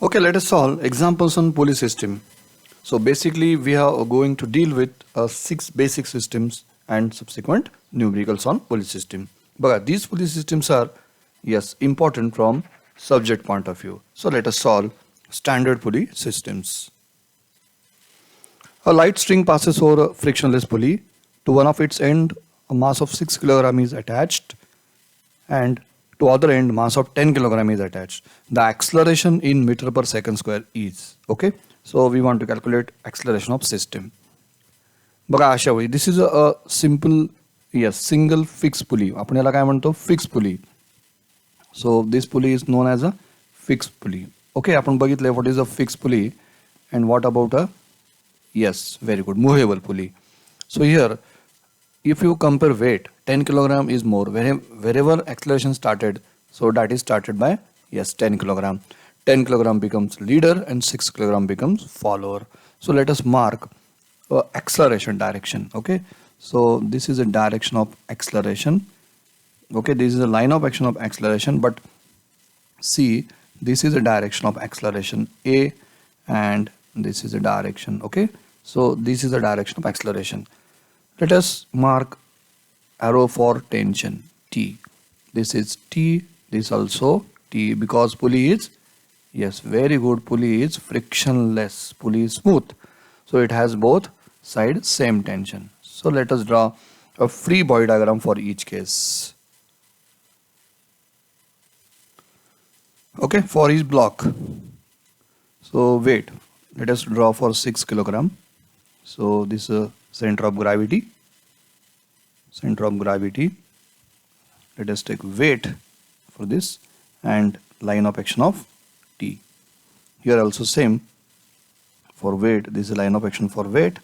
Okay, let us solve examples on Pulley system. So basically we are going to deal with 6 basic systems and subsequent numericals on Pulley system. But these Pulley systems are, yes, important from subject point of view. So let us solve standard Pulley systems. A light string passes over a frictionless pulley. To one of its end, a mass of 6 kg is attached, and to other end mass of 10 kg is attached. The acceleration in meter per second square is, okay, so we want to calculate acceleration of system. बघा अशा वेळी this is a simple, yes, single fixed pulley. आपण याला काय म्हणतो, fixed pulley. So this pulley is known as a fixed pulley. Okay, आपण बघितले what is a fixed pulley and what about a, yes, very good, movable pulley. So here if you compare weight, 10 kilogram is more wherever acceleration started, so that is started by, yes, 10 kilogram. 10 kilogram becomes leader and 6 kilogram becomes follower. So let us mark acceleration direction. Okay, so this is a direction of acceleration. Okay, this is a line of action of acceleration, but see, this is a direction of acceleration A and this is a direction. Okay, so this is the direction of acceleration. Let us mark arrow for tension T. This is T, this also T, because pulley is, yes, very good, pulley is frictionless, pulley is smooth, so it has both sides same tension. So let us draw a free body diagram for each case. Okay, for each block. So weight, let us draw for 6 kilogram. So this is center of gravity. Let us take weight for this and line of action of T. Here also same for weight, this is line of action for weight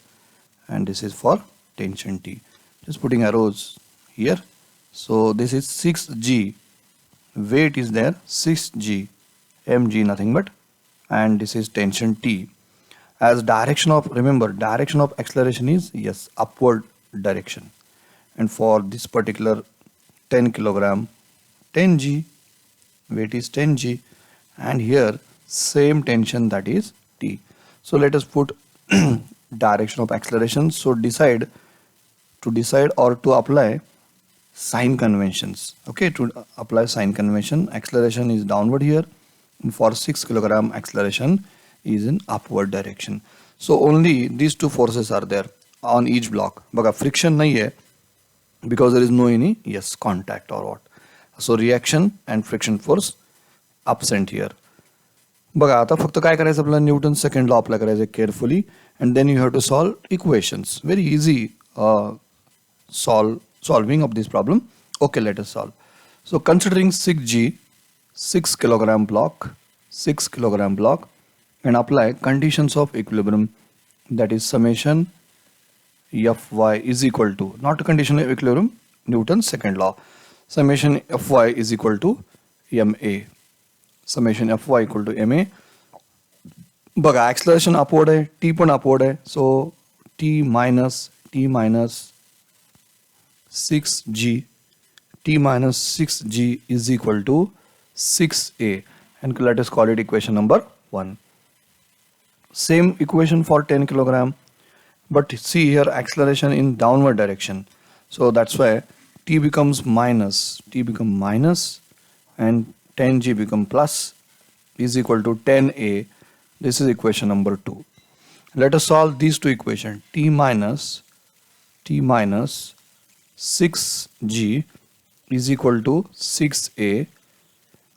and this is for tension T. Just putting arrows here. So this is 6G, weight is there, 6G, mg nothing but, and this is tension T. As direction of, remember, direction of acceleration is, yes, upward direction. And for this particular 10 kilogram, 10G, weight is 10G, and here same tension, that is T. So let us put direction of acceleration. So decide or to apply sign conventions. Okay, to apply sign convention, acceleration is downward here, and for 6 kilogram acceleration is in upward direction. So only these two forces are there on each block. बघा friction नहीं है because there is no any, yes, contact or what. So reaction and friction force absent here. बघा आता फक्त काय करायचं आपल्याला, Newton second law apply करायचं carefully, and then you have to solve equations. Very easy solving of this problem. Okay, let us solve. So considering 6G, 6 kilogram block, and apply conditions of equilibrium, that is summation Fy is equal to, not a condition of equilibrium, Newton's second law, summation Fy is equal to ma, summation Fy equal to ma. बघा acceleration upward है, t पण upward है, so t minus 6g, t minus 6g is equal to 6a, and let us call it equation number 1. Same equation for 10 kilogram, but see here acceleration in downward direction, so that's why t becomes minus, and 10g become plus, is equal to 10a. This is equation number 2. Let us solve these two equations. t minus 6g is equal to 6a.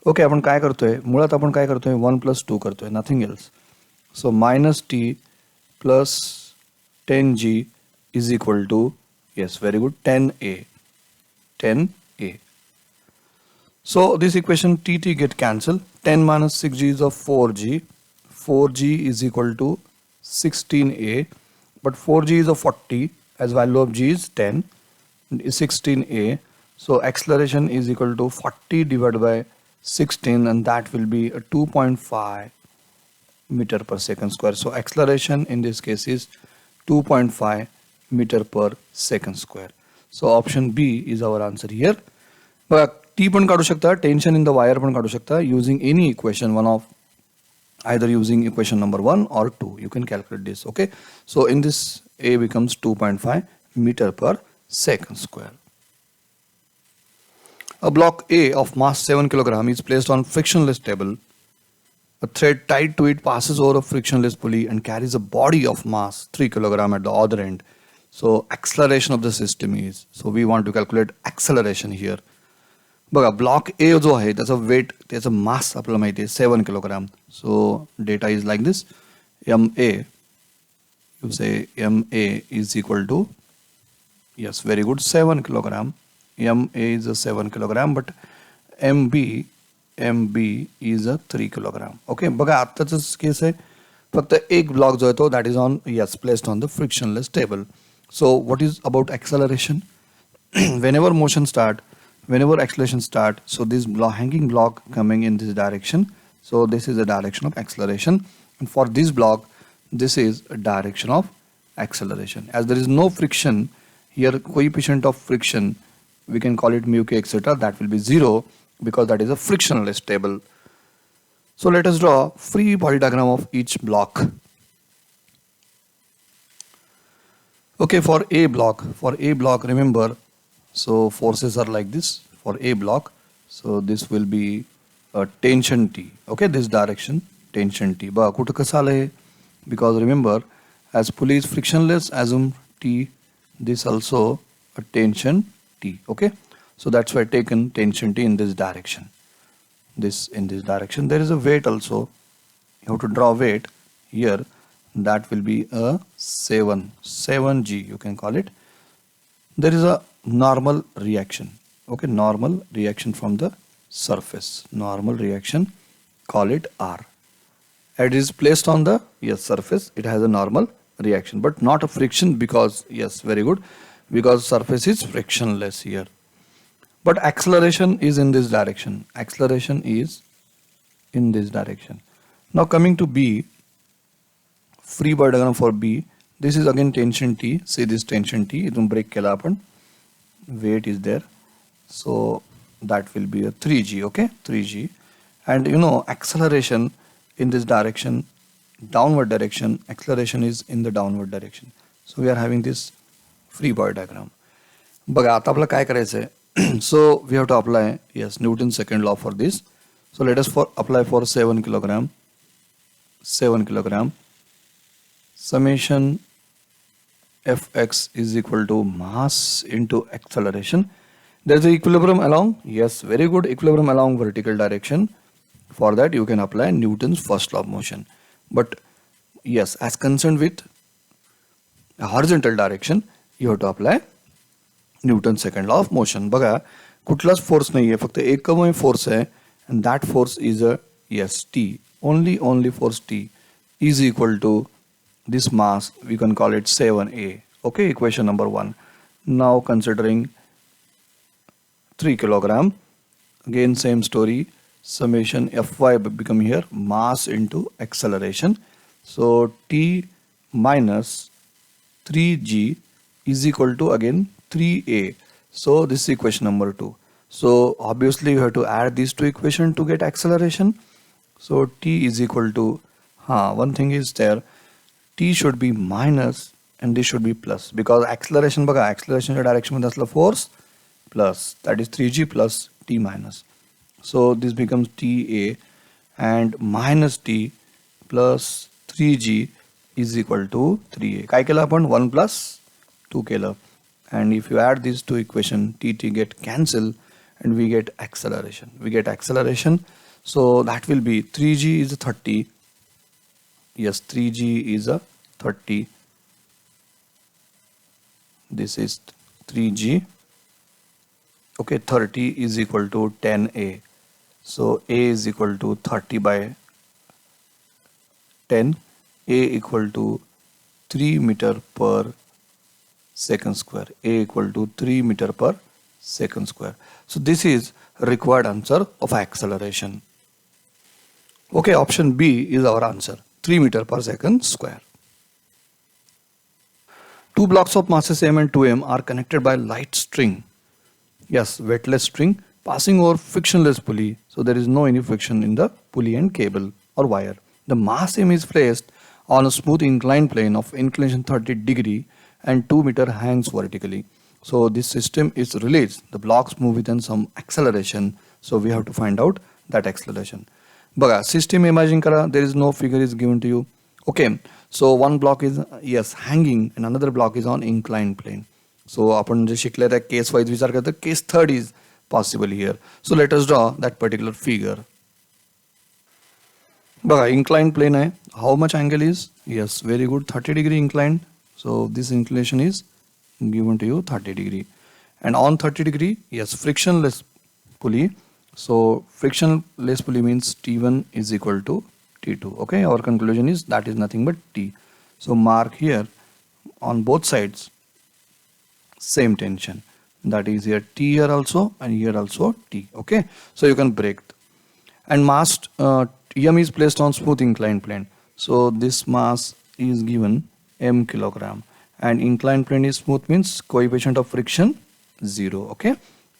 Okay, आपण काय करतोय, मुळात आपण काय करतोय, 1 plus 2 करतोय, nothing else. So minus t plus 10g is equal to, yes, very good, 10a. So this equation t get cancelled. 10 minus 6g is of 4g. 4g is equal to 16a, but 4g is of 40, as value of g is 10, is 16a. So acceleration is equal to 40 divided by 16, and that will be a 2.5 meter per second square. So acceleration in this case is 2.5 meter per second square. So option B is our answer here. But T पण काढू शकता, tension in the wire पण काढू शकता using any equation, one of either using equation number 1 or 2. You can calculate this. Okay, so in this A becomes 2.5 meter per second square. A block A of mass 7 kg is placed on frictionless table. A thread tied to it passes over a frictionless pulley and carries a body of mass 3 kg at the other end. So acceleration of the system is, so we want to calculate acceleration here. बघा block ए जो आहे त्याचा wait त्याचा मास आपल्याला माहिती आहे 7 kilogram. So data is like this. M A U say M A is equal to, yes, very good, 7 kilogram. MA is a 7 kilogram, but MB is a 3 kilogram. Okay, बघा आत्ताच case आहे फक्त एक block जो आहे तो that is on, yes, placed on the frictionless table. So what is about acceleration? Whenever motion start, whenever acceleration start, so this hanging block coming in this direction, so this is the direction of acceleration, and for this block this is a direction of acceleration. As there is no friction here, coefficient of friction, we can call it mu k etc., that will be 0 because that is a frictionless table. So let us draw free body diagram of each block. Okay, for A block, remember, so forces are like this for A block. So this will be a tension T. Okay, this direction tension T. But कुठं कसं आलंय? Because remember, as pulley is frictionless, assume T. This also a tension T. Okay, so that's why taken tension T in this direction. This in this direction. There is a weight also. You have to draw weight here. That will be a 7g. You can call it. There is a normal reaction. Okay, normal reaction from the surface. Normal reaction. Call it R. It is placed on the, yes, surface. It has a normal reaction, but not a friction because, yes, very good, because surface is frictionless here. But acceleration is in this direction. Acceleration is in this direction. Now coming to B, free body diagram for B. This is again tension T. See this tension T. It will break केला आपण. Weight is there. So that will be a 3g. Okay, 3g. And you know, acceleration in this direction, downward direction, acceleration is in the downward direction. So we are having this free body diagram. बघा आता आपल्याला काय करायचं आहे? So we have to apply, yes, Newton's second law for this. So let us apply for 7 kilogram. Summation Fx is equal to mass into acceleration. There is an equilibrium along, yes, very good, equilibrium along vertical direction. For that you can apply Newton's first law of motion. But yes, as concerned with a horizontal direction, you have to apply Newton's second law of motion. बघा कुठलाच force नाही आहे, फक्त एकमेव force आहे, and that force is a, yes, T. Only force T is equal to this mass. We can call it 7a. Okay, equation number 1. Now considering 3 kilogram, again same story. Summation Fy become here mass into acceleration. So T minus 3g is equal to again 3a. So this is equation number 2. So obviously you have to add these two equations to get acceleration. So T is equal to, one thing is there, T should be minus and this should be plus, because acceleration बघा acceleration direction मध्ये असला force plus, that is 3g plus T minus. So this becomes TA and minus T plus 3g is equal to 3a. काय केलं आपण 1 plus 2 केलं, and if you add these two equation, T get cancel and we get acceleration. So that will be 3g is 30. Yes, 3g is a 30. This is 3g. Okay, 30 is equal to 10a. So a is equal to 30 by 10. A equal to 3 meter per second square. A equal to 3 meter per second square. So this is required answer of acceleration. Okay, option B is our answer. 3 meter per second square. Two blocks of masses m and 2m are connected by light string. Yes, weightless string passing over frictionless pulley. So there is no any friction in the pulley and cable or wire. The mass M is placed on a smooth inclined plane of inclination 30 degree and 2 meter hangs vertically. So this system is released. The blocks move within some acceleration. So we have to find out that acceleration. But system imagine kara, there is no figure is given to you. Okay, so one block is yes hanging and another block is on inclined plane. So आपण जे शिकले त्या case wise विचार करतो case third is possible here. So let us draw that particular figure. बघा inclined plane आहे. How much angle is? Yes, very good, 30 degree inclined. So this inclination is given to you 30 degree. And on 30 degree, yes, frictionless pulley. So frictionless pulley means T1 is equal to T2. Okay, our conclusion is that is nothing but T. So mark here on both sides same tension. That is here T here also and here also T. Okay, so you can break. And mass M is placed on smooth inclined plane. So this mass is given M kilogram. And inclined plane is smooth means coefficient of friction 0. Okay,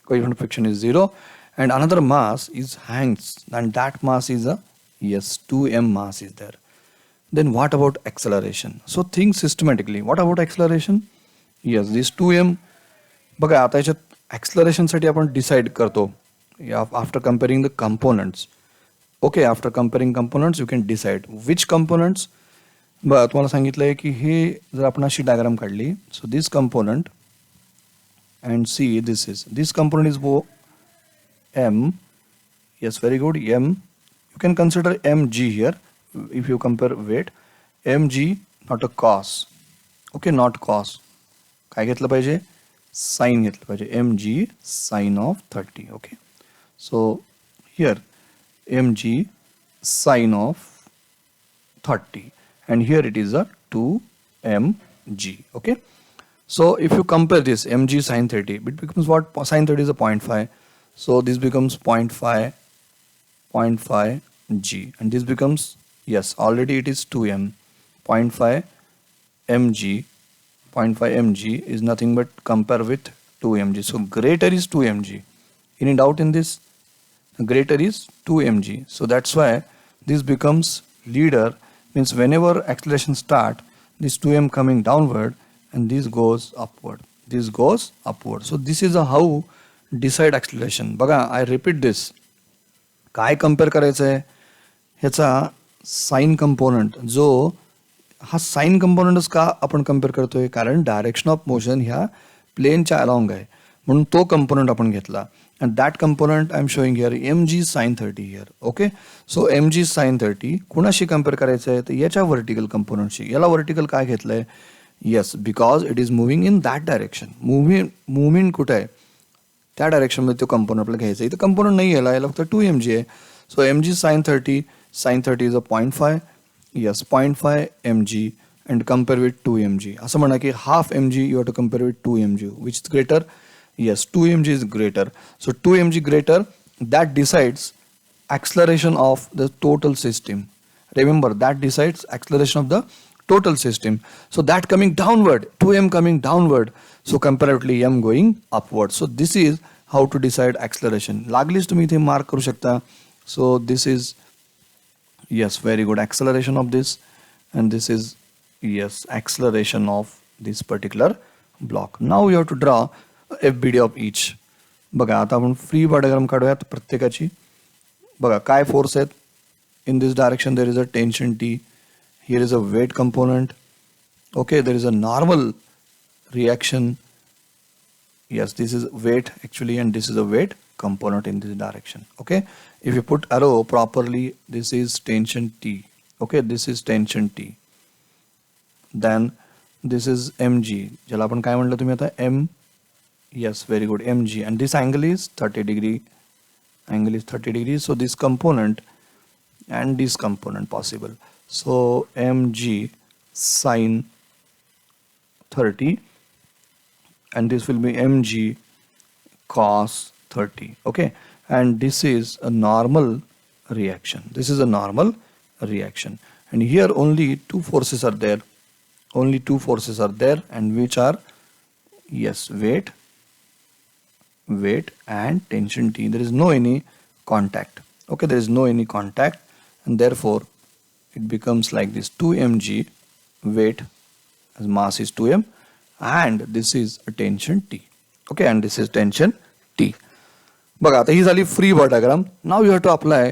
coefficient of friction is 0. And another mass is hangs, and that mass is a yes 2m mass is there. Then what about acceleration? So think systematically. What about acceleration? Yes, this 2m. बघा आता याच्यात acceleration साठी आपण decide करतो after comparing the components. Okay, after comparing components you can decide which components. बघा तुम्हाला सांगितलंय की हे जर आपण अशी डायग्राम काढली, so this component and see this component is m. Yes, very good, m. You can consider mg here if you compare weight. mg not a cos. Okay, not cos. काय घेतलं पाहिजे? Sin घेतलं पाहिजे. mg sin of 30. Okay, so here mg sin of 30 and here it is a 2mg. Okay, so if you compare this mg sin 30, it becomes what? Sin 30 is a 0.5, so this becomes 0.5 g, and this becomes, yes, already it is 2m. 0.5 mg, 0.5 mg is nothing but compare with 2 mg, so greater is 2 mg. Any doubt in this? Greater is 2 mg, so that's why this becomes leader, means whenever acceleration start, this 2m coming downward and this goes upward, so this is a how decide acceleration. बघा, I repeat this. काय compare करायचं आहे? ह्याचा sign component, जो हा sign कंपोनंटच का आपण compare करतोय? कारण डायरेक्शन ऑफ मोशन ह्या प्लेनच्या अलॉंग आहे, म्हणून तो कंपोनंट आपण घेतला. and that component I am showing here mg sin 30 here. Okay, so mg sin 30 कुणाशी कंपेअर करायचं आहे? तर याच्या वर्टिकल कंपोनंटशी. याला वर्टिकल काय घेतलंय? yes, because it is moving in that direction. movement कुठे आहे? त्या डायरेक्शन मध्ये तो कंपोनंट आपल्याला घ्यायचा आहे. इथं कंपोनंट नाही याला फक्त 2mg आहे. so mg sin 30 is a 0.5. yes, 0.5 mg and compare with 2mg. असं म्हणा की half mg you have to compare with 2mg, which is greater? Yes, 2mg is greater. So 2mg greater, that decides acceleration of the total system. Remember, that decides acceleration of the total system. So that coming downward, 2m coming downward, so comparatively m going upward. So this is how to decide acceleration. लागलीच तुम्ही इथे mark करू शकता. So this is, yes, very good, acceleration of this, and this is, yes, acceleration of this particular block. Now you have to draw FBD of each. बघा आता आपण free diagram काढूयात प्रत्येकाची. बघा काय फोर्स आहेत? in this direction there is a tension T, here is a weight component. Okay, there is a normal reaction. Yes, this is weight actually, and this is a weight component in this direction. Okay, if you put arrow properly, this is tension T. Okay, this is tension T. Then this is mg, ज्याला आपण काय म्हटलं तुम्ही आता? m. Yes, very good, mg, and this angle is 30 degree. Angle is 30 degrees. So this component and this component possible. So mg sin 30 and this will be mg cos 30. Okay, and this is a normal reaction. This is a normal reaction, and here only two forces are there. Only two forces are there, and which are, yes, weight and tension T. There is no any contact. Okay, there is no any contact, and therefore it becomes like this 2 mg weight as mass is 2m, and this is a tension T. Okay, and this is tension T. बघा आता ही झाली free ball diagram. Now you have to apply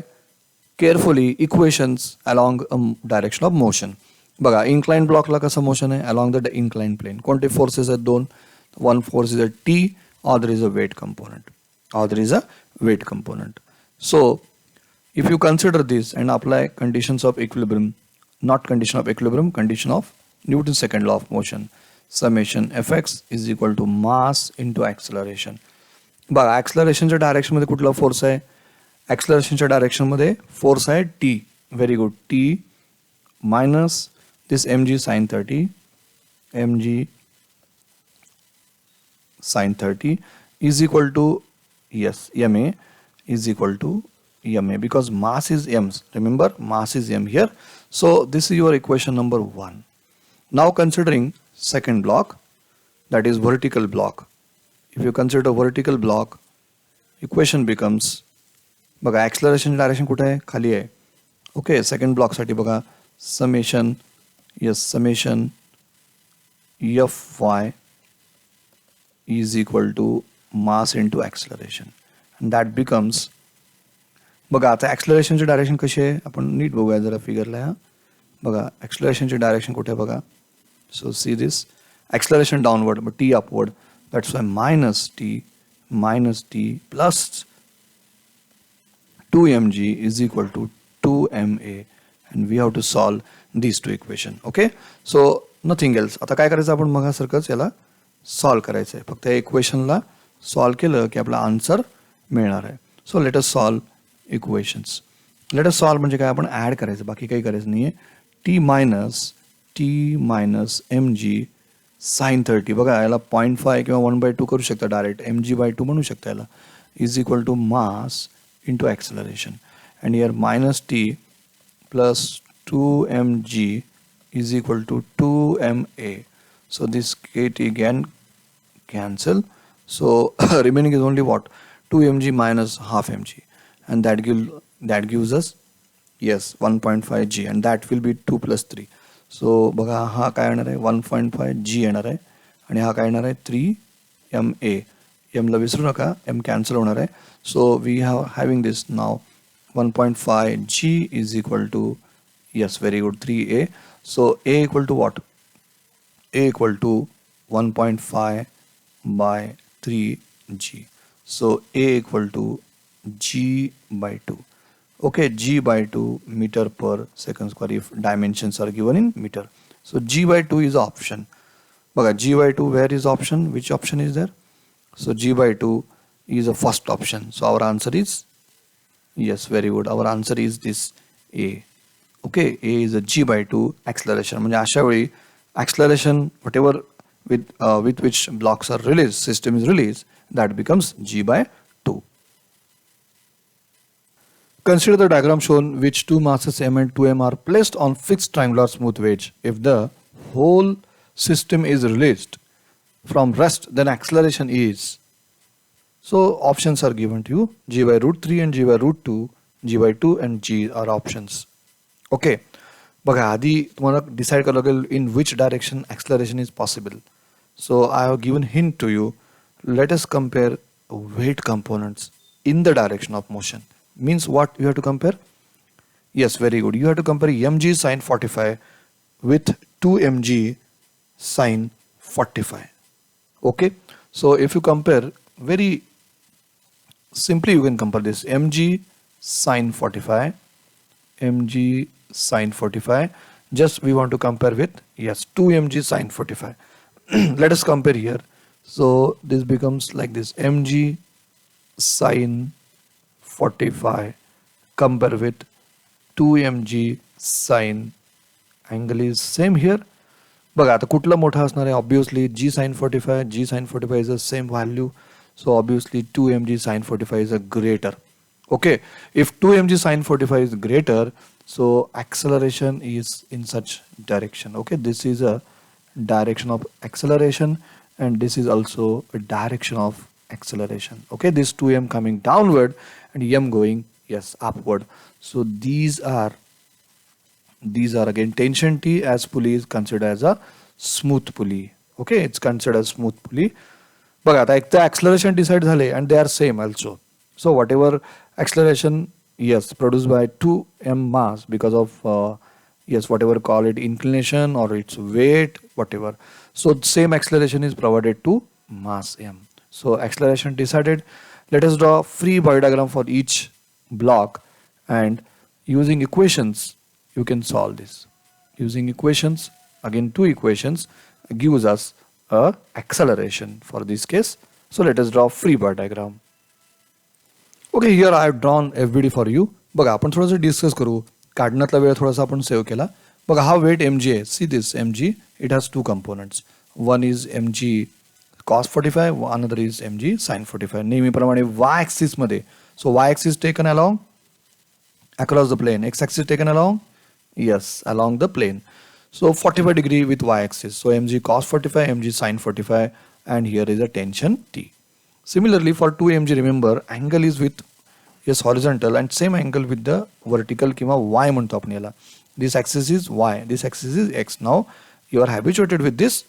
carefully equations along direction of motion. बघा incline ब्लॉकला कसं motion आहे along the incline plane. कोणते forces आहेत दोन. One force is a T or there is a weight component, or there is a weight component. So if you consider this and apply conditions of equilibrium, not condition of equilibrium, condition of Newton's second law of motion, summation fx is equal to mass into acceleration. बघा ॲक्सलरेशनच्या डायरेक्शनमध्ये कुठला force आहे. ॲक्सलरेशनच्या डायरेक्शनमध्ये force आहे T. Very good. T minus this mg sin 30, mg sin 30 is equal to, yes, ma is equal to ma, because mass is m. Remember, mass is m here. So this is your equation number 1. Now considering second block, that is vertical block. If you consider vertical block, equation becomes, बघा acceleration direction कुठे आहे खाली आहे. Okay, second block साठी बघा summation, yes, summation fy is equal to mass into acceleration, and that becomes, बघा आता ॲक्सलरेशनची direction कशी आहे आपण नीट बघूया जरा फिगरला. हा बघा ॲक्सलरेशनची डायरेक्शन कुठे बघा. So see this acceleration downward but T upward, that's why minus T plus 2 mg is equal to 2 ma, and we have to solve these two equation. Okay, so nothing else. आता काय करायचं आपण मगासारखंच याला solve करायचं आहे. फक्त या इक्वेशनला solve केलं की आपला आन्सर मिळणार आहे. So let us solve equations. Let us solve म्हणजे काय आपण ॲड करायचं, बाकी काही करायचं नाही आहे. T minus M G sine 30, बघा याला 0.5 किंवा 1/2 करू शकता डायरेक्ट, mg/2 म्हणू शकता याला, is equal to mass into acceleration. And here minus T plus 2 mg is equal to 2 ma. So this kt again cancel. So remaining is only what? 2 mg minus half mg, and that gives us, yes, 1.5 g, and that will be 2 plus 3. So बघा हा काय येणार आहे 1.5 g येणार आहे, आणि हा काय येणार आहे 3 ma. m ला विसरू नका, m cancel होणार आहे. So we having this now 1.5 g is equal to, yes, very good, 3a. So a equal to what? A equal to 1.5 by 3g. So a equal to g/2. Okay, g/2 meter per second square if dimensions are given in meter. So g/2 is option. Baga g/2, where is option? Which option is there? So g/2 is the first option. So our answer is, yes, very good. Our answer is this A. Okay, A is a g/2 acceleration. म्हणजे अशा वेळी acceleration, whatever with which blocks are released, system is released, that becomes g/2. Consider the diagram shown which two masses m and 2m are placed on fixed triangular smooth wedge. If the whole system is released from rest, then acceleration is, so options are given to you, g/√3 and g/√2, g/2 and g are options. Okay, बघा आधी तुम्हाला decide करावं लागेल in which direction acceleration is possible. So I have given hint to you. Let us compare weight components in the direction of motion. Means what you have to compare? Yes, very good. You have to compare mg sin 45 with 2 mg sin 45. Okay, so if you compare, very simply you can compare this mg sin 45, mg sin 45, just we want to compare with, yes, 2 mg sin 45. Let us compare here. So this becomes like this, mg sin 45 compare with 2 mg sin, angle is same here. बघा आता कुठला मोठा असणार आहे, obviously g sin 45, g sin 45 is the same value, so obviously 2 mg sin 45 is a greater. Okay, if 2 mg sin 45 is greater, so acceleration is in such direction. Okay, this is a direction of acceleration, and this is also a direction of acceleration. Okay, this 2m coming downward and m going, yes, upward. So these are These are again tension T, as pulley is considered as a smooth pulley. Okay, it's considered as smooth pulley. बघा आता एक तर acceleration decide झाले and they are same also. So whatever acceleration, yes, produced by 2m mass because of yes, whatever call it inclination or its weight, whatever. So same acceleration is provided to mass m. So acceleration decided. Let us draw free body diagram for each block, and using equations you can solve this. Using equations, again two equations gives us a acceleration for this case. So let us draw free body diagram. Okay, here I have drawn FBD for you. बघा आपण थोडंसं discuss करू. काढण्यातला वेळ थोडासा आपण save केला. बघा हा वेट mg आहे. See this mg, it has two components. One is mg cos 45, another is mg sin 45. नेहमीप्रमाणे y axis मध्ये. So y axis taken along across the plane. X axis taken along, yes, along the plane. So 45 degree with y axis. So mg cos 45, mg sin 45, and here is a tension T. Similarly for 2mg, remember angle is with, yes, horizontal, and same angle with the vertical किंवा y म्हणतो आपण याला. This axis is y, this axis is x. Now you are habituated with this,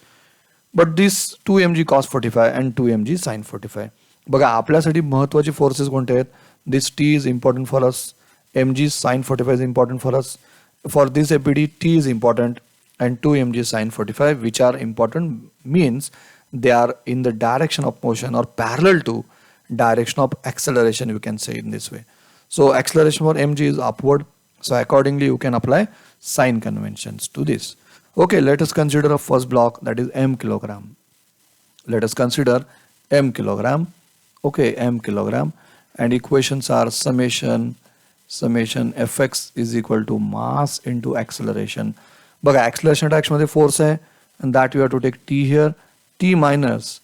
but this 2mg cos 45 and 2mg sin 45. बघा आपल्यासाठी महत्त्वाचे forces कोणते आहेत? This T is important for us, mg sin 45 is important for us. For this FBD, T is important, and 2mg sin 45, which are important, means they are in the direction of motion or parallel to direction of acceleration, you can say in this way. So acceleration for mg is upward, so accordingly you can apply sign conventions to this. Okay, let us consider a first block, that is m kilogram. Let us consider m kilogram. Okay, m kilogram, and equations are summation fx is equal to mass into acceleration. But acceleration direction मध्ये force है, and that you have to take t here. T minus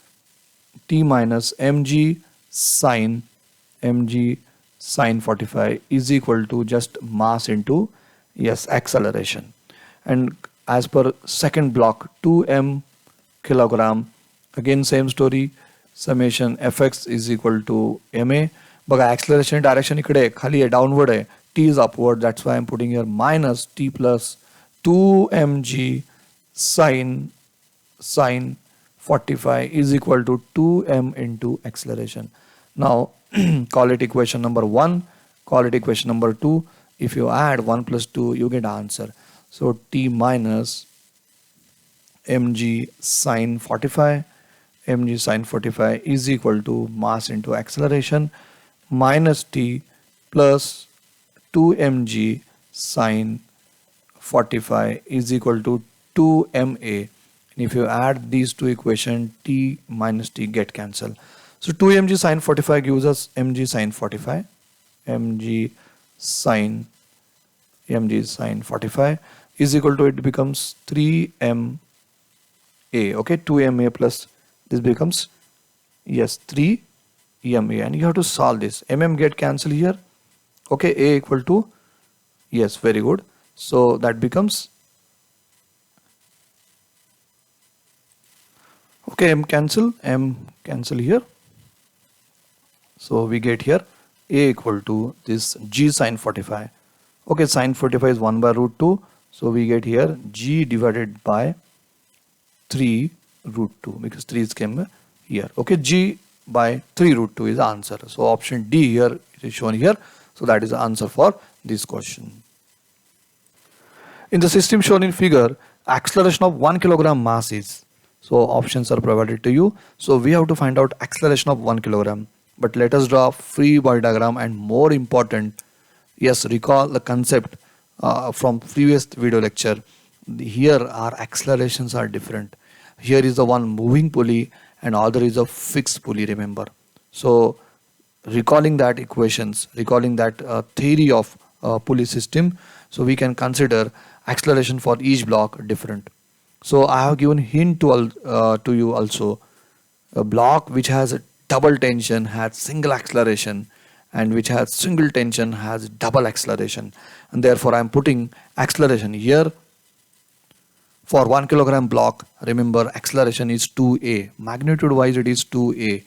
mg sin 45 is equal to just mass into, yes, acceleration. And as per second block, 2m kilogram, again same story, summation fx is equal to ma. But acceleration direction इकडे खाली है, downward है, t is upward, that's why I'm putting here minus t plus 2mg sin 45 is equal to 2m into acceleration. Now call it equation number 1, call it equation number 2. If you add 1 plus 2, you get answer. So t minus mg sin 45 is equal to mass into acceleration minus t plus 2mg sin 45 is equal to 2ma. If you add these two equations, t minus t get cancelled. So 2mg sin 45 gives us mg sin 45. mg sin 45 is equal to, it becomes 3ma. Okay, 2ma plus this becomes, yes, 3ma, and you have to solve this. Get cancelled here. Okay, a equal to, yes, very good. So that becomes, okay, m cancel here. So we get here a equal to this g sin 45. Okay, sin 45 is 1 by root 2. So we get here g divided by 3 root 2, because 3 is came here. Okay, g by 3 root 2 is the answer. So option D here is shown here. So that is the answer for this question. In the system shown in figure, acceleration of 1 kilogram mass is. So options are provided to you. So we have to find out acceleration of 1 kilogram. But let us draw free body diagram, and more important, yes, recall the concept from previous video lecture. Here our accelerations are different. Here is the one moving pulley and other is a fixed pulley, remember. So recalling that equations, recalling that theory of pulley system, so we can consider acceleration for each block different. So I have given hint to you also. A block which has a double tension has single acceleration, and which has single tension has double acceleration, and therefore I am putting acceleration here. For 1 kilogram block, remember acceleration is 2a, magnitude wise it is 2a.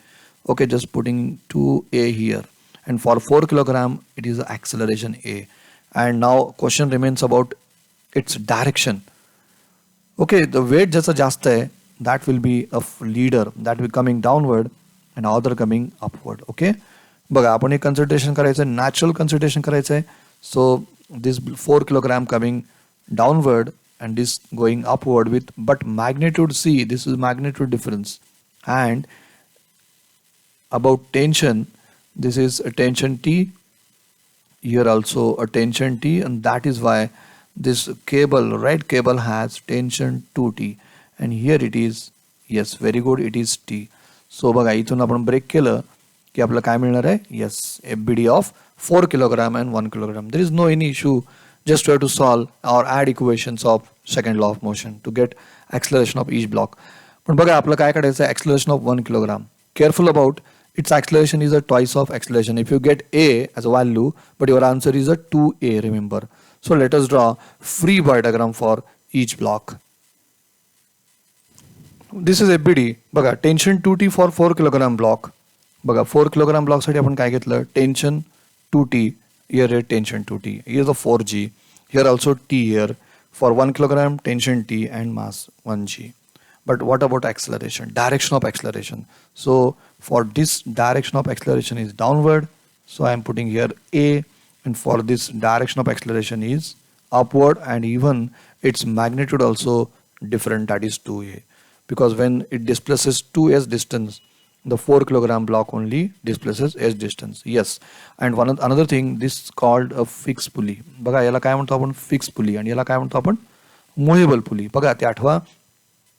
Okay, just putting 2a here, and for 4 kilogram it is acceleration a. And now question remains about its direction. Okay, the weight ज्याचा जास्त आहे that will be a leader that will coming downward and other coming upward. Okay, बघा आपण एक consideration करायचं आहे, natural consideration करायचं आहे. So this 4 kilogram coming downward and this going upward with but magnitude C, this is magnitude difference. And about tension, this is a tension T, here also a tension T, and that is why this cable, red cable, has tension 2T, and here it is, yes, very good, it is T. So बघा इथून आपण break केलं की आपल्याला काय मिळणार आहे, yes, FBD of 4 kilogram and 1 kilogram. There is no any issue, just try to solve or add equations of second law of motion to get acceleration of each block. पण बघा आपलं काय काढायचं आहे, acceleration of 1 kilogram. Careful about its acceleration is a twice of acceleration. If you get A as a value, but your answer is a 2A, remember. So let us draw free body diagram for each block. This is FBD. बघा tension 2T for 4 kilogram block. बघा 4 kilogram block साठी आपण काय घेतलं, tension 2T, here is tension 2T, here is a 4G, here also T here, for 1 kilogram tension T and mass 1G. But what about acceleration, direction of acceleration? So for this direction of acceleration is downward, so I am putting here A, and for this direction of acceleration is upward, and even its magnitude also different, that is 2A, because when it displaces 2s distance, the 4 kilogram block only displaces s distance. Yes, and another thing, this is called a fixed pulley. बघा याला काय म्हणतो आपण, fixed pulley, आणि याला काय म्हणतो आपण, movable pulley. बघा ते आठवा,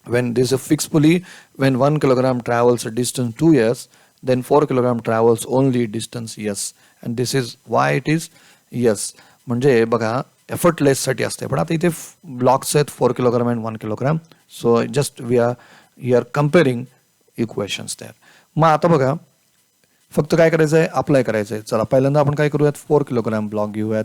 when this is a fixed pulley, when 1 kilogram travels a distance 2s, then 4 kilogram travels only distance s, and this is why it is yes. म्हणजे बघा effortless साठी असते, पण आता इथे blocks आहेत 4 kilogram and 1 kilogram, so just we are here comparing equations there. मग आता बघा फक्त काय करायचं आहे, अप्लाय करायचं आहे. चला पहिल्यांदा आपण काय करूयात, 4 किलोग्राम ब्लॉक घेऊयात.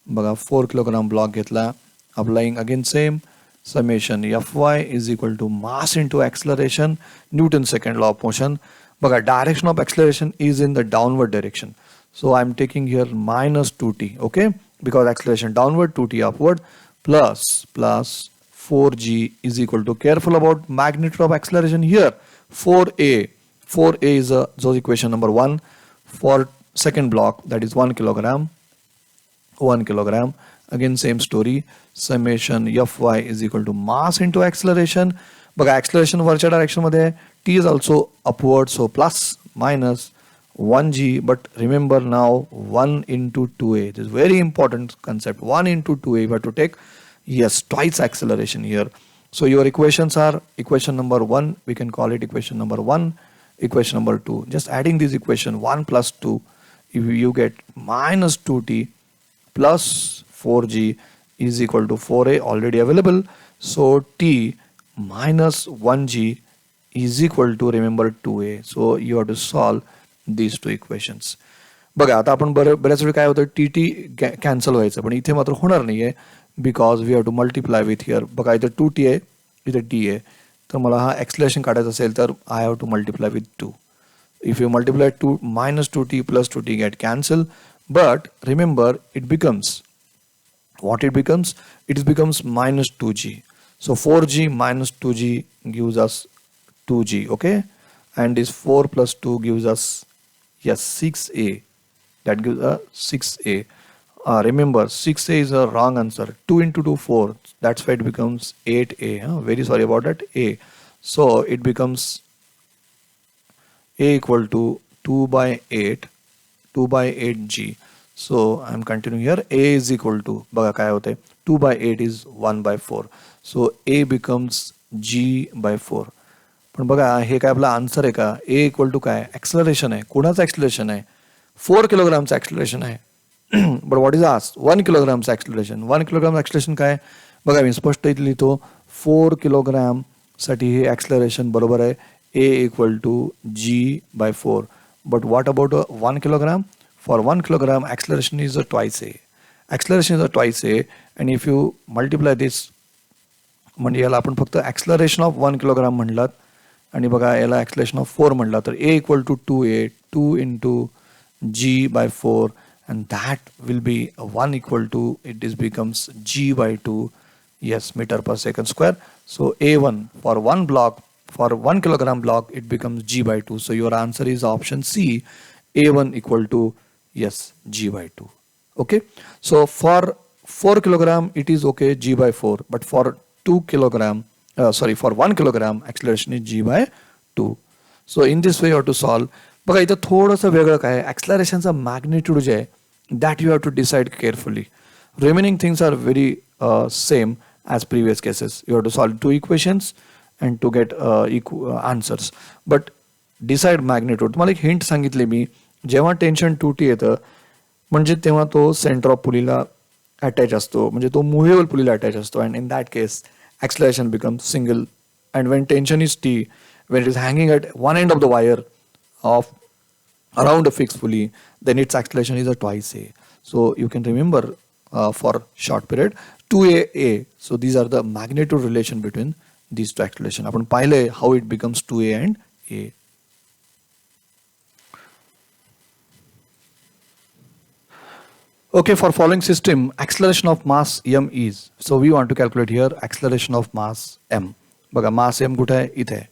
बघा 4 किलोग्राम ब्लॉक घेतला, applying again same summation Fy is equal to mass into acceleration, Newton second law of motion. बघा direction of acceleration is in the downward direction, so I am taking here minus 2t, okay, because acceleration downward, 2t upward, plus 4g is equal to, careful about magnitude of acceleration here, 4a. 4a is so equation number 1 for second block, that is 1 kilogram. 1 kilogram, again same story, summation Fy is equal to mass into acceleration. But acceleration वरच्या direction मध्ये, t is also upward, so plus minus 1g, but remember now 1 into 2a, this is very important concept, 1 into 2a, you have to take, yes, twice acceleration here. So your equations are equation number 1, we can call it equation number 1, equation number 2. Just adding this equation 1 plus 2, if you get minus 2t plus 4g is equal to 4a already available. So t minus 1g is equal to, remember, 2a. So you have to solve these two equations. बघा आता आपण बऱ्याच वेळी काय होतं, T T cancel व्हायचं, पण इथे मात्र होणार नाही आहे, because we have to multiply with here. बघा इथे 2t आहे, इथे t आहे, तर मला हा एक्सलेशन काढायचा असेल तर I have to multiply with 2. If you multiply 2 minus 2t plus 2t get cancel, but remember it becomes what it becomes, it becomes minus 2g. So 4g minus 2g gives us 2g, okay, and this 4 plus 2 gives us, yes, 6a, that gives us 6a. Remember 6a is a wrong answer, 2 into 2 4, that's why it becomes 8a. Very sorry about that, a. So it becomes a equal to 2 by 8, 2 by 8g. So I am continuing here, a is equal to, बघा काय होते, 2 by 8 is 1 by 4, so a becomes g by 4. पण बघा हे काय आपला answer आहे का, a equal to काय, एक्सलरेशन आहे, कोणाचं एक्सलरेशन आहे, 4 किलोग्रामचं एक्सलरेशन आहे. बट व्हॉट इज आस, 1 किलोग्रामचं एक्सलरेशन. 1 किलोग्राम एक्सलरेशन काय, बघा मी स्पष्ट इथे लिहितो, 4 किलोग्राम साठी हे एक्सलरेशन बरोबर आहे a equal to g by 4. But what about 1 kilogram, for 1 kilogram acceleration is a twice a, acceleration is a twice a, and if you multiply this, म्हणजे याला आपण फक्त acceleration of 1 kilogram म्हणलात, आणि बघा याला acceleration of 4 म्हणला, तर a equal to 2a, 2 into g by 4, and that will be 1 equal to, it is becomes g by 2, Yes, meter per second square. So A1 for one block, for 1 kilogram block, it becomes G by 2. So your answer is option C, A1 equal to, yes, G by 2. Okay. So for 4 kilogram, it is okay, G by 4. But for 2 kilogram, for 1 kilogram, acceleration is G by 2. So in this way you have to solve. बघा इथं थोडंसं वेगळं काय आहे, ॲक्सलरेशनचा magnitude जे आहे that you have to decide carefully. Remaining things are very same as previous cases. You have to solve two equations and to get answers. But decide magnitude. तुम्हाला एक हिंट सांगितले मी, जेव्हा टेन्शन 2T येतं म्हणजे तेव्हा तो सेंटर ऑफ पुलीला अटॅच असतो, म्हणजे तो मुव्हेबल पुलीला अटॅच असतो, and in that case acceleration becomes single. And when tension is T, when it is hanging at one end of the wire of around a fixed pulley, then its acceleration is a twice A. So you can remember for short period 2A. So these are the magnitude relation between these two acceleration. आपण पाहिले how it becomes 2A and A. Okay, for following system, acceleration of mass m is. So we want to calculate here acceleration of mass m. बघा mass m कुठे आहे, इथे आहे.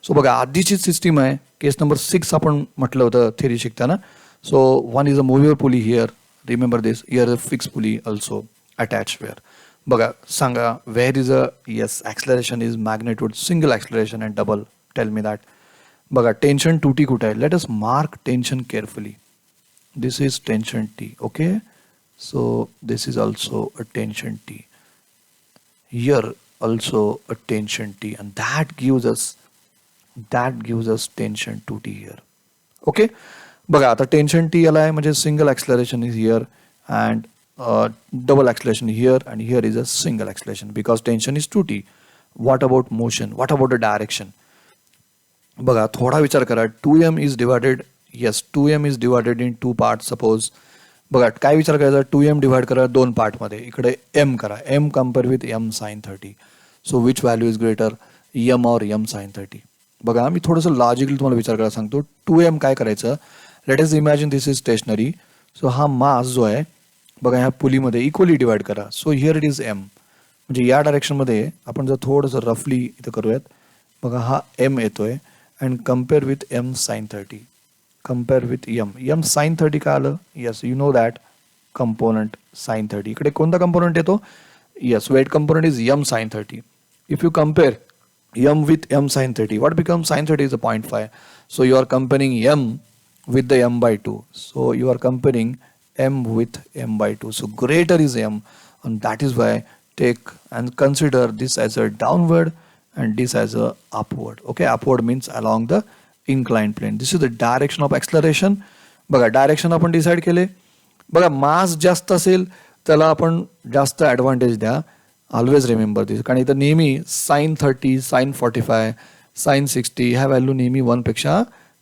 सो बघा आधीची system आहे, केस नंबर 6 आपण म्हटलं होतं थेरी शिकताना. So one is a movable pulley here, remember this, here a fix pulley also attached where. बघा सांगा where is a, yes, acceleration is magnitude single acceleration and double. Tell me that. बघा tension 2T कुठे आहे, let us mark tension carefully. This is tension T. Okay, so this is also a tension T. Here also a tension T, and that gives us tension 2T here. Okay, बघा आता tension T आला आहे म्हणजे single acceleration is here and double acceleration here, and here is a single acceleration because tension is 2T. What about motion? What about the direction? बघा थोडा विचार करा. 2m is divided, yes, 2m is divided in two parts. Suppose बघा काय विचार करायचा, 2m divide करा दोन पार्ट मध्ये, इकडे m करा, m compare with m sin 30. So which value is greater, m और m sin 30? बघा मी थोडंसं लॉजिकली तुम्हाला विचार करायला सांगतो. 2m काय करायचं, let us imagine this is stationary. So हा मास जो आहे बघा ह्या पुलीमध्ये इक्वली डिवाइड करा. So here it is m, म्हणजे या डायरेक्शनमध्ये आपण जर थोडंसं रफली इथं करूयात, बघा हा m येतोय and compare with m sin 30. Compare with m sin 30 काय आलं, yes you know that component sin 30. इकडे कोणता कंपोनंट येतो, yes weight component is m sin 30. If you compare m with m sin 30, what becomes sin 30 is a 0.5. So you are comparing m with the m by 2. So you are comparing m with m by 2. So greater is m, and that is why take and consider this as a downward and this as a upward. Okay, upward means along the inclined plane. This is the direction of acceleration. बघा direction आपण decide केले. बघा मास जास्त असेल त्याला आपण जास्त advantage द्या. ऑलवेज रिमेंबर दिस, कारण इथं नेहमी sin 30, sin 45, sin 60 ह्या व्हॅल्यू नेहमी 1 पेक्षा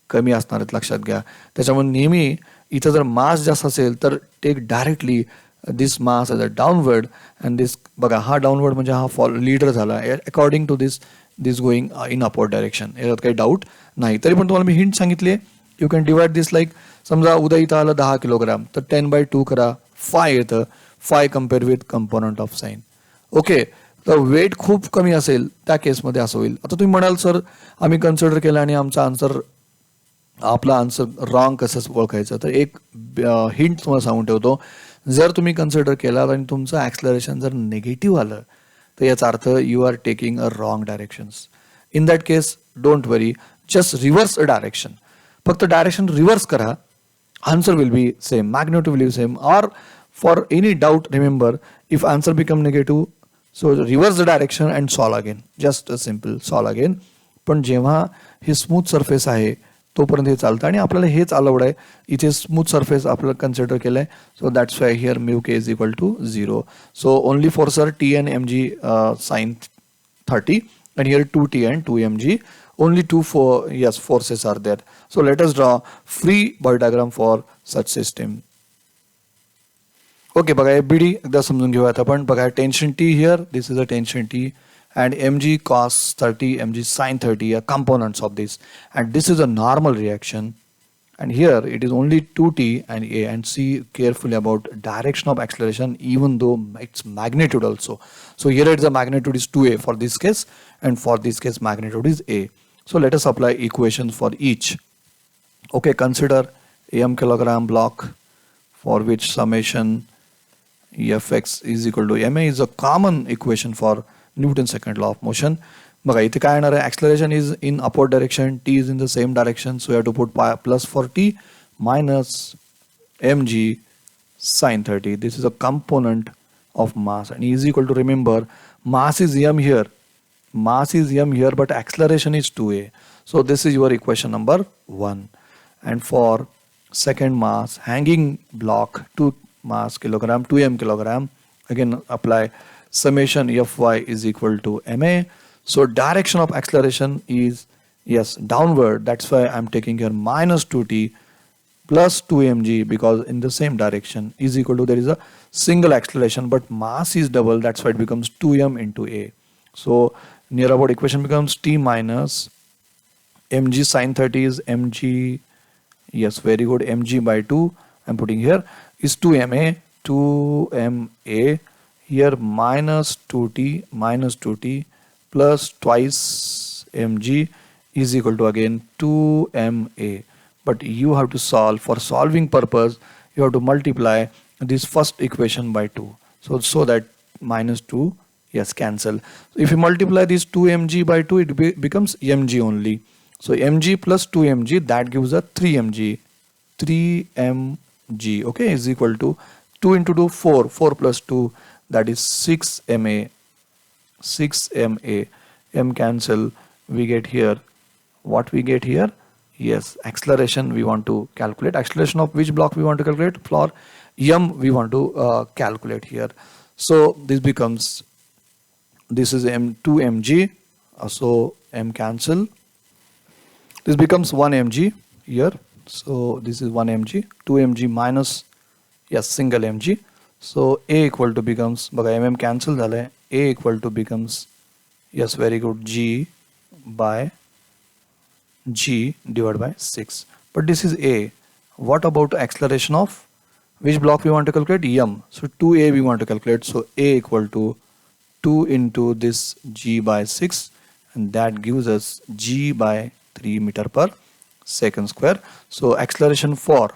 कमी असणार आहेत, लक्षात घ्या. त्याच्यामुळे नेहमी इथं जर मास जास्त असेल तर take directly this mass as a downward and this, बघा हा डाऊनवर्ड म्हणजे हा फॉल लीडर झाला according to this going in upward direction. याच्यात काही डाऊट नाही. तरी पण तुम्हाला मी हिंट सांगितली आहे. You can divide this like, समजा उद्या इथं आलं 10 किलोग्राम तर 10/2 करा, 5 येतं, 5 compare with component of sine. Okay, तर वेट खूप कमी असेल त्या केसमध्ये असं होईल. आता तुम्ही म्हणाल सर आम्ही कन्सिडर केलं आणि आमचा आन्सर, आपला आन्सर रॉंग कसं ओळखायचं. तर एक हिंट तुम्हाला सांगून ठेवतो. जर तुम्ही कन्सिडर केला आणि तुमचं ॲक्सलरेशन जर निगेटिव्ह आलं तर याचा अर्थ you are taking a wrong directions. In that case don't worry, just reverse a direction. फक्त डायरेक्शन रिव्हर्स करा, answer will be same, magnitude will be same. Or for any doubt remember, if answer become negative, so reverse the direction and solve again, just a simple solve again. पण जेव्हा हे smooth surface आहे तोपर्यंत हे चालतं आणि आपल्याला हेच allowed आहे. इथे smooth surface आपल्याला कन्सिडर केलं आहे. So that's why here mu k is equal to 0. So only for sir T and mg sin 30 and here 2T and 2mg, only two forces are there. So let us draw free body diagram for such system. Okay, बघा FBD एकदा समजून घेऊयात आपण. बघा tension T here, this is a tension T and mg cos 30, mg sin 30 are components of this, and this is a normal reaction and here it is only 2t and a, and see carefully about direction of acceleration even though its magnitude also. So here it's the magnitude is 2a for this case, and for this case magnitude is a. So let us apply equations for each. Okay, consider m kilogram block for which summation fx is equal to ma is a common equation for Newton's second law of motion. बघा इथे काय येणार आहे, acceleration is in upward direction, t is in the same direction, so you have to put plus for t minus mg sin 30. This is a component of mass and is equal to, remember, mass is m here, but acceleration is 2a. So this is your equation number 1. And for second mass, hanging block, 2 mass kilogram, 2m kilogram, again apply summation fy is equal to ma. So direction of acceleration is, yes, downward. That's why I'm taking here minus 2t plus 2mg, because in the same direction, is equal to, there is a single acceleration but mass is double, that's why it becomes 2m into a. So near about equation becomes t minus mg sin 30 is mg, yes, very good, mg by 2 I'm putting here, is 2ma here minus 2t plus twice mg is equal to again 2ma. But you have to solve, for solving purpose you have to multiply this first equation by 2, so that minus 2, yes, cancel. If you multiply this 2mg by 2, it becomes mg only. So mg plus 2mg, that gives a 3mg, okay, is equal to 2 into 2 4 plus 2, that is 6ma, m cancel, we get here, what we get here, yes, acceleration we want to calculate, acceleration of which block we want to calculate, for m we want to calculate here. So this becomes, this is m2mg, so m cancel, this becomes 1mg here, so this is 1mg, 2mg minus, yes, single mg, so a equal to becomes, बघा mm cancel झालंय, a equal to becomes, yes, very good, g by g divided by 6. But this is a. What about acceleration of which block we want to calculate? M. So 2a we want to calculate. So a equal to 2 into this g by 6, and that gives us g by 3 meter per second square. So acceleration for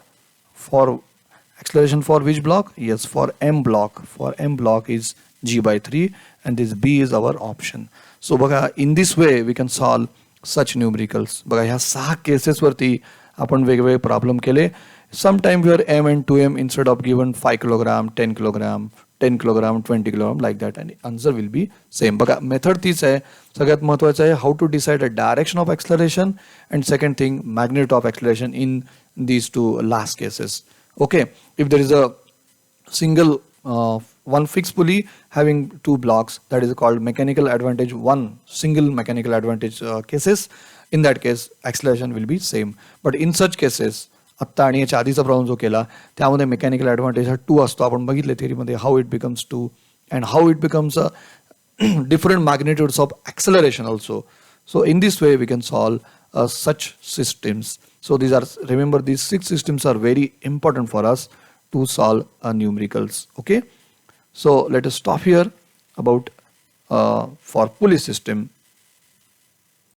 acceleration for which block? Yes, for m block. For m block is g by 3, and this b is our option. So बघा, in this way we can solve such numericals. बघा ह्या 6 cases वरती आपण वेगवेगळे problem केले. Sometime where m and 2m instead of given 5 kilogram, 10 kilogram, 10 kilogram, 20 kilogram, like that, and answer will be same. बघा method तीच आहे. सगळ्यात महत्त्वाचं आहे how to decide a direction of acceleration, and second thing, magnitude of acceleration in these two last cases. Okay, if there is a single one fixed pulley having 2 blocks, that is called mechanical advantage, one single mechanical advantage cases, in that case acceleration will be same. But in such cases, आत्ता आणि याच्या आधीचा problem जो केला त्यामध्ये mechanical advantage हा 2 असतो. आपण बघितले थिअरीमध्ये how it becomes 2 and how it becomes different magnitudes of acceleration also. So in this way we can solve such systems. So these are, remember, these 6 systems are very important for us to solve numericals. Okay, so let us stop here about for pulley system.